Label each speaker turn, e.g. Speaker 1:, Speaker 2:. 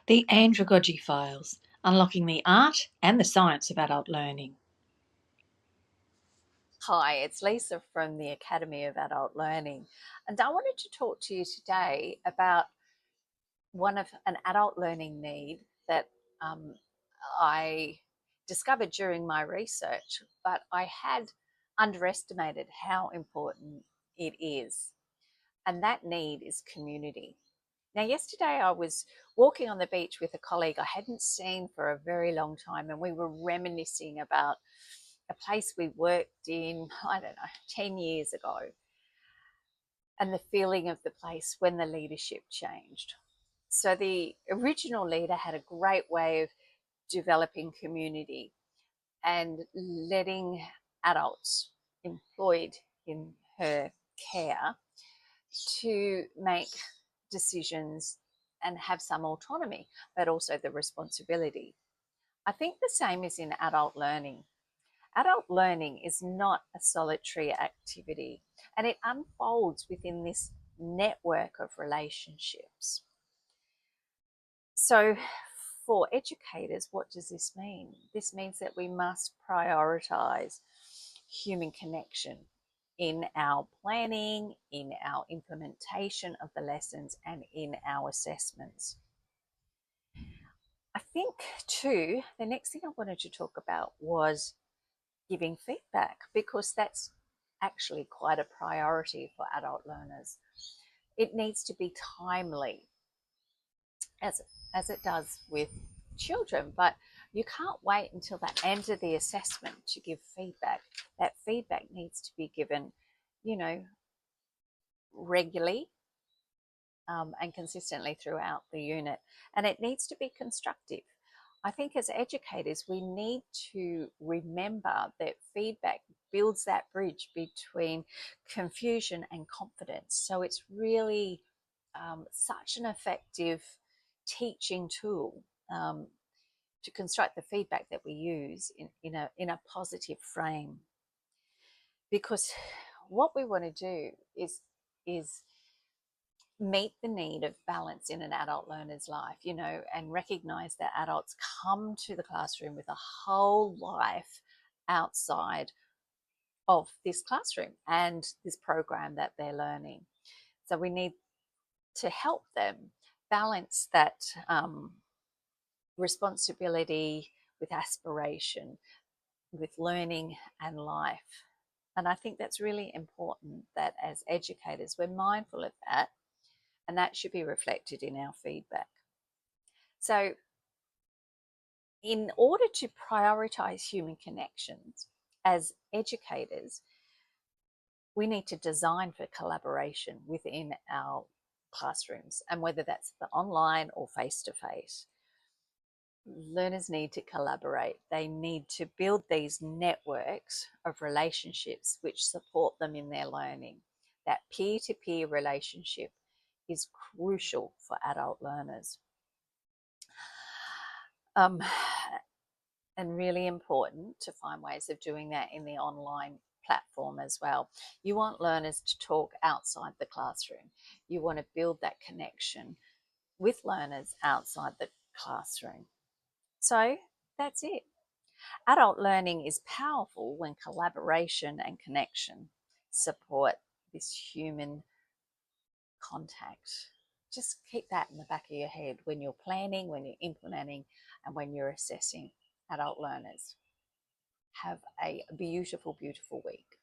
Speaker 1: The Andragogy Files, Unlocking the Art and the Science of Adult Learning.
Speaker 2: Hi, it's Lisa from the Academy of Adult Learning, and I wanted to talk to you today about an adult learning need that I discovered during my research, but I had underestimated how important it is, and that need is community. Now, yesterday I was walking on the beach with a colleague I hadn't seen for a very long time, and we were reminiscing about a place we worked in, I don't know, 10 years ago, and the feeling of the place when the leadership changed. So, the original leader had a great way of developing community and letting adults employed in her care to make decisions and have some autonomy, but also the responsibility. I think the same is in adult learning. Adult learning is not a solitary activity, and it unfolds within this network of relationships. So, for educators, what does this mean? This means that we must prioritize human connection in our planning, in our implementation of the lessons, and in our assessments. I think, too, the next thing I wanted to talk about was giving feedback, because that's actually quite a priority for adult learners. It needs to be timely, as it does with children, but you can't wait until the end of the assessment to give feedback. That feedback needs to be given, you know, regularly and consistently throughout the unit, and it needs to be constructive. I think as educators, we need to remember that feedback builds that bridge between confusion and confidence. So it's really such an effective teaching tool to construct the feedback that we use in a positive frame. Because what we want to do is meet the need of balance in an adult learner's life, and recognize that adults come to the classroom with a whole life outside of this classroom and this program that they're learning. So we need to help them balance that responsibility with aspiration, with learning and life. And I think that's really important, that as educators, we're mindful of that, and that should be reflected in our feedback. So, in order to prioritize human connections as educators, we need to design for collaboration within our classrooms, and whether that's the online or face to face. Learners need to collaborate. They need to build these networks of relationships which support them in their learning. That peer to peer relationship is crucial for adult learners. And really important to find ways of doing that in the online platform as well. You want learners to talk outside the classroom. You want to build that connection with learners outside the classroom. So that's it. Adult learning is powerful when collaboration and connection support this human contact. Just keep that in the back of your head when you're planning, when you're implementing, and when you're assessing adult learners. Have a beautiful, beautiful week.